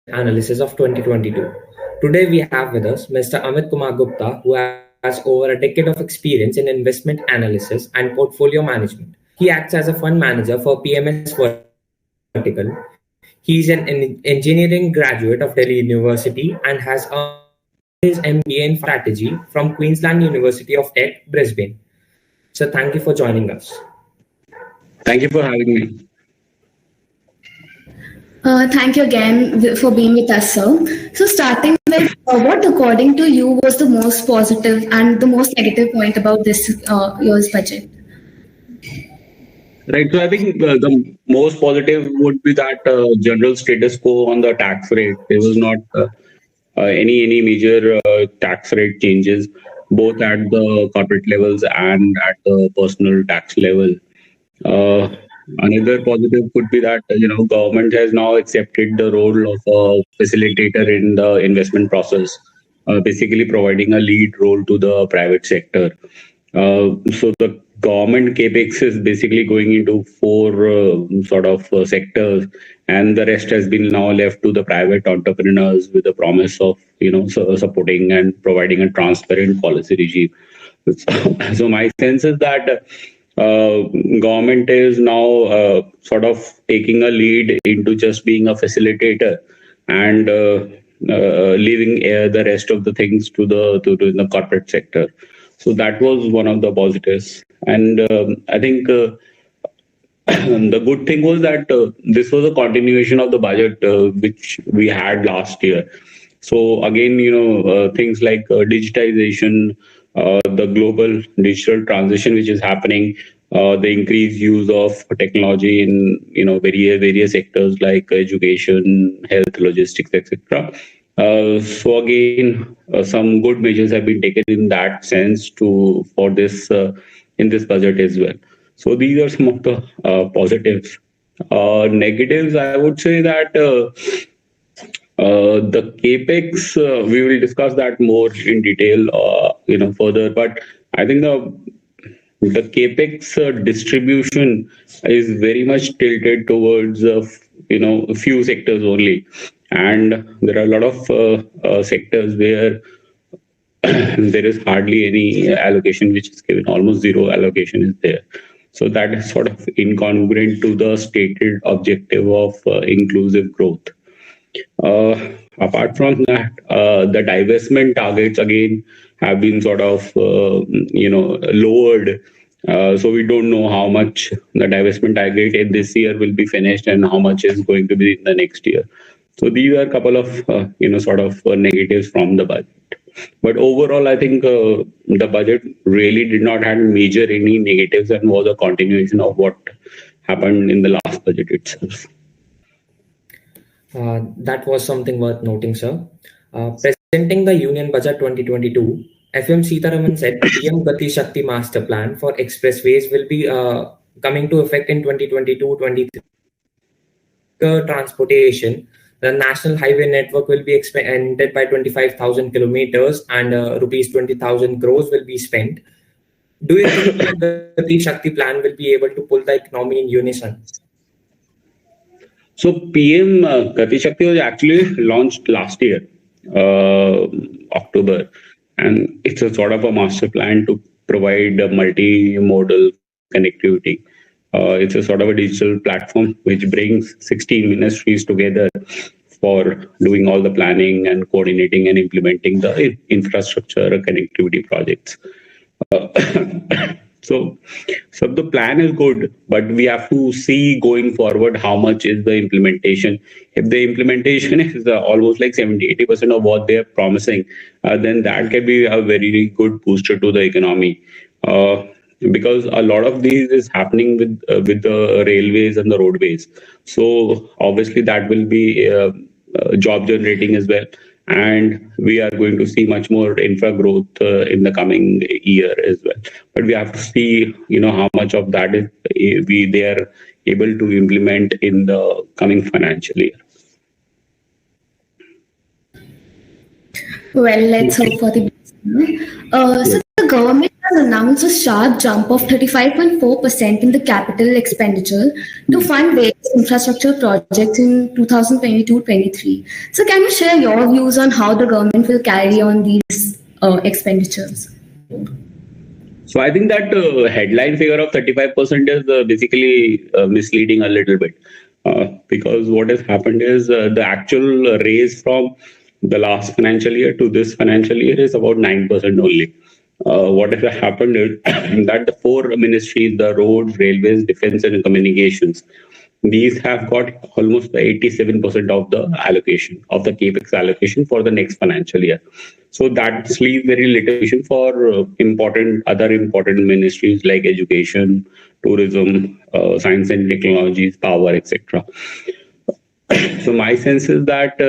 analysis of 2022. Today we have with us Mr. Amit Kumar Gupta, who has over a decade of experience in investment analysis and portfolio management. He acts as a fund manager for PMS Vertical. He is an engineering graduate of Delhi University and has earned his MBA in strategy from Queensland University of Tech, Brisbane. So thank you for joining us. Thank you for having me. Thank you again for being with us, sir. So, starting with what, according to you, was the most positive and the most negative point about this year's budget? Right. So I think the most positive would be that general status quo on the tax rate. There was not any major tax rate changes, both at the corporate levels and at the personal tax level. Uh, Another positive could be that government has now accepted the role of a facilitator in the investment process, basically providing a lead role to the private sector. So the government capex is basically going into four sectors, and the rest has been now left to the private entrepreneurs with the promise of supporting and providing a transparent policy regime. So my sense is that government is now sort of taking a lead into just being a facilitator and leaving the rest of the things to the corporate sector. So that was one of the positives, and I think the good thing was that this was a continuation of the budget which we had last year. So again, things like digitization, the global digital transition which is happening, the increased use of technology in various sectors like education, health, logistics, etc. So again, some good measures have been taken in that sense for this in this budget as well. So these are some of the positives. Negatives, I would say that the capex, we will discuss that more in detail, further. But I think the capex distribution is very much tilted towards a few sectors only, and there are a lot of sectors where there is hardly any allocation which is given. Almost zero allocation is there. So that is sort of incongruent to the stated objective of inclusive growth. Apart from that, the divestment targets again have been sort of lowered. So we don't know how much the divestment target in this year will be finished and how much is going to be in the next year. So these are a couple of negatives from the budget. But overall, I think the budget really did not have any negatives and was a continuation of what happened in the last budget itself. That was something worth noting, sir. Presenting the Union Budget 2022, FM Sitaraman said PM Gati Shakti Master Plan for expressways will be coming to effect in 2022-23. Transportation, the national highway network will be expanded by 25,000 kilometers and rupees 20,000 crores will be spent. Do you think that the Gati Shakti plan will be able to pull the economy in unison? So PM Gati Shakti was actually launched last year, October, and it's a sort of a master plan to provide a multimodal connectivity. It's a sort of a digital platform which brings 16 ministries together for doing all the planning and coordinating and implementing the infrastructure connectivity projects. So the plan is good, but we have to see going forward how much is the implementation. If the implementation is almost like 70-80% of what they are promising, then that can be a very good booster to the economy. Because a lot of these is happening with the railways and the roadways. So obviously that will be job generating as well. And we are going to see much more infra growth in the coming year as well. But we have to see, how much of that is they are able to implement in the coming financial year. Well, let's hope for the best. So the government has announced a sharp jump of 35.4% in the capital expenditure to fund various infrastructure projects in 2022-23. So can you share your views on how the government will carry on these expenditures? So I think that headline figure of 35% is basically misleading a little bit, because what has happened is the actual raise from the last financial year to this financial year is about 9% only. What has happened is that the four ministries, the roads, railways, defense and communications, these have got almost 87% of the allocation, of the capex allocation for the next financial year. So that leaves very little for other important ministries like education, tourism, science and technologies, power, etc. So my sense is that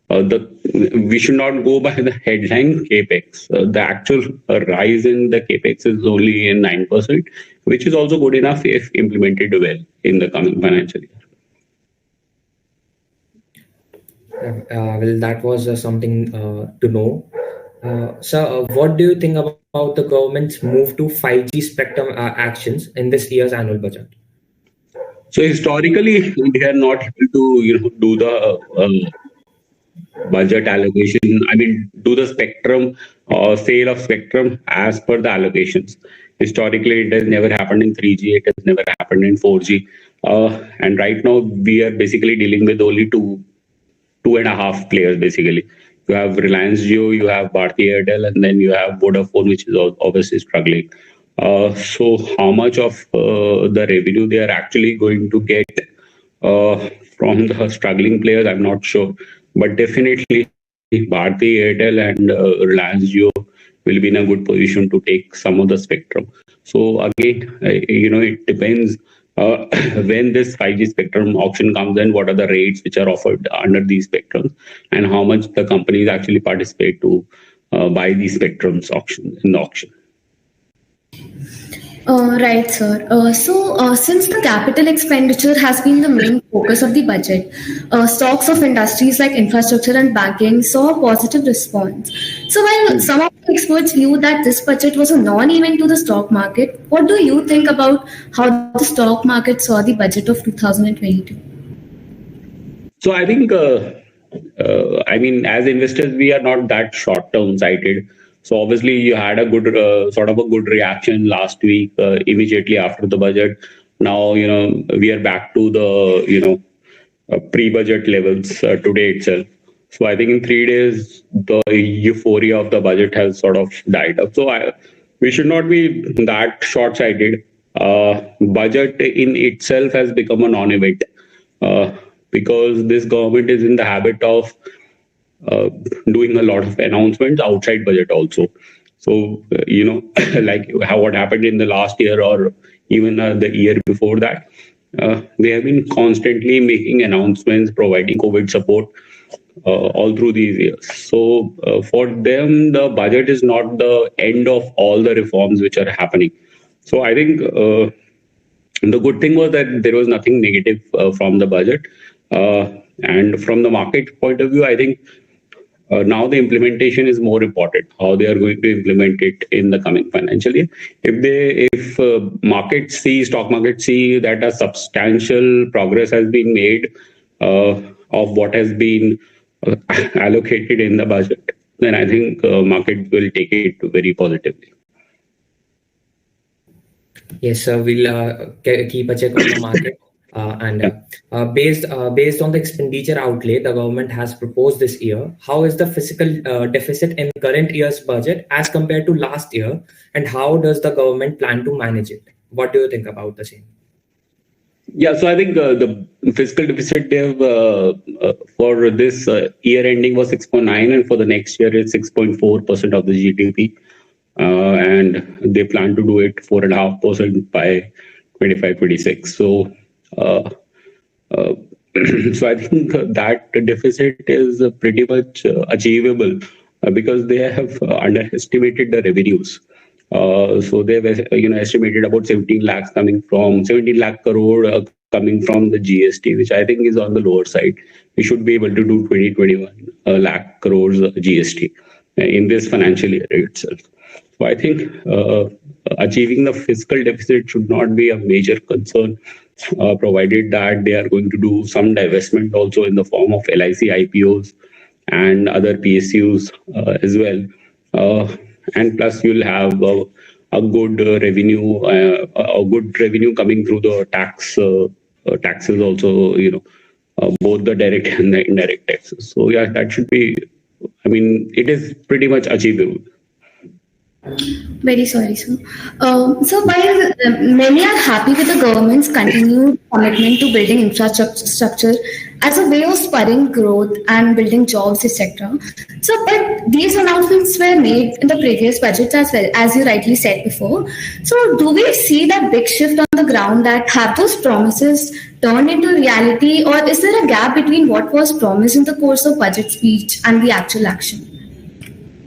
we should not go by the headline capex. The actual rise in the capex is only in 9%, which is also good enough if implemented well in the coming financial year. Well, that was something to know. Sir, what do you think about the government's move to 5G spectrum actions in this year's annual budget? So historically, they are not able to do the budget allocation. I mean, do the spectrum or sale of spectrum as per the allocations. Historically, it has never happened in 3G. It has never happened in 4G. And right now, we are basically dealing with only two and a half players. Basically, you have Reliance Jio, you have Bharti Airtel, and then you have Vodafone, which is obviously struggling. So, how much of the revenue they are actually going to get from the struggling players, I'm not sure. But definitely, Bharti Airtel and Reliance Jio will be in a good position to take some of the spectrum. So again, it depends when this 5G spectrum auction comes in, what are the rates which are offered under these spectrums, and how much the companies actually participate to buy these spectrums in the auction. Right, sir. So, since the capital expenditure has been the main focus of the budget, stocks of industries like infrastructure and banking saw a positive response. So, while some of the experts view that this budget was a non-event to the stock market, what do you think about how the stock market saw the budget of 2022? So, I think, as investors, we are not that short-term sighted. So obviously you had a good sort of a good reaction last week immediately after the budget. Now we are back to the pre-budget levels today itself. So I think in 3 days the euphoria of the budget has sort of died up. So we should not be that short-sighted. Budget in itself has become a non-event because this government is in the habit of doing a lot of announcements outside budget also. So, like what happened in the last year or even the year before that, they have been constantly making announcements, providing COVID support all through these years. So for them, the budget is not the end of all the reforms which are happening. So I think the good thing was that there was nothing negative from the budget. And from the market point of view, I think now the implementation is more important, how they are going to implement it in the coming financial year. If stock markets see that a substantial progress has been made of what has been allocated in the budget, then I think market will take it very positively. Yes, sir. We'll keep a check on the market. Based on the expenditure outlay the government has proposed this year, how is the fiscal deficit in current year's budget as compared to last year, and how does the government plan to manage it? What do you think about the same? Yeah, so I think the fiscal deficit for this year ending was 6.9, and for the next year it's 6.4% of the GDP, and they plan to do it 4.5% by 25-26. So. So I think that deficit is pretty much achievable because they have underestimated the revenues. So they've estimated about 17 lakh crore coming from the GST, which I think is on the lower side. We should be able to do 20-21 lakh crores GST in this financial year itself. So I think achieving the fiscal deficit should not be a major concern, provided that they are going to do some divestment also in the form of LIC IPOs and other PSUs as well. And plus, you'll have a good revenue coming through the taxes also. Both the direct and the indirect taxes. So yeah, that should be. I mean, it is pretty much achievable. Very sorry, sir. So while many are happy with the government's continued commitment to building infrastructure as a way of spurring growth and building jobs, etc. So, but these announcements were made in the previous budget as well, as you rightly said before. So, do we see that big shift on the ground, that have those promises turned into reality, or is there a gap between what was promised in the course of budget speech and the actual action?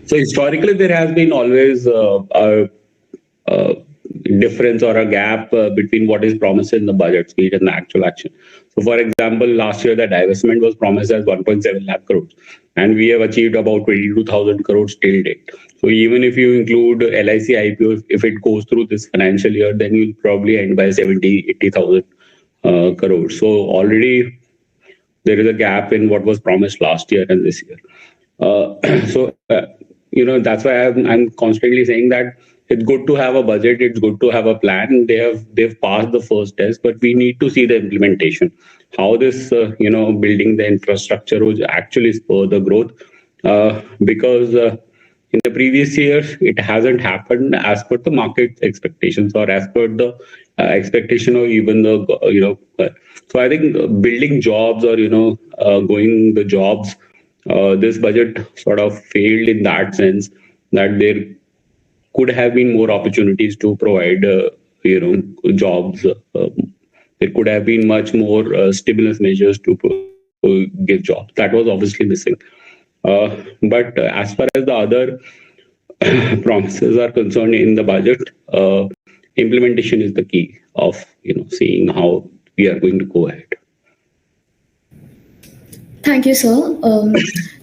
So historically, there has been always a difference or a gap between what is promised in the budget speech and the actual action. So, for example, last year the divestment was promised as 1.7 lakh crores, and we have achieved about 22,000 crores till date. So, even if you include LIC IPOs, if it goes through this financial year, then you'll probably end by 80,000 crores. So, already there is a gap in what was promised last year and this year. That's why I'm constantly saying that it's good to have a budget, it's good to have a plan. They've passed the first test, but we need to see the implementation. How this building the infrastructure will actually spur the growth, because in the previous years it hasn't happened as per the market expectations or as per the expectation of even the So I think building jobs or going the jobs. This budget sort of failed in that sense that there could have been more opportunities to provide, jobs. There could have been much more stimulus measures to give jobs. That was obviously missing. But as far as the other promises are concerned in the budget, implementation is the key of seeing how we are going to go ahead. Thank you, sir.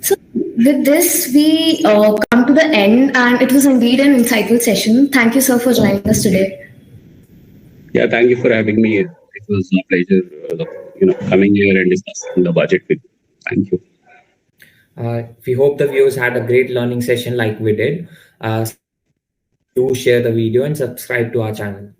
So with this, we come to the end, and it was indeed an insightful session. Thank you, sir, for joining us today. Yeah, thank you for having me. It was a pleasure, coming here and discussing the budget with you. Thank you. We hope the viewers had a great learning session like we did. Do share the video and subscribe to our channel.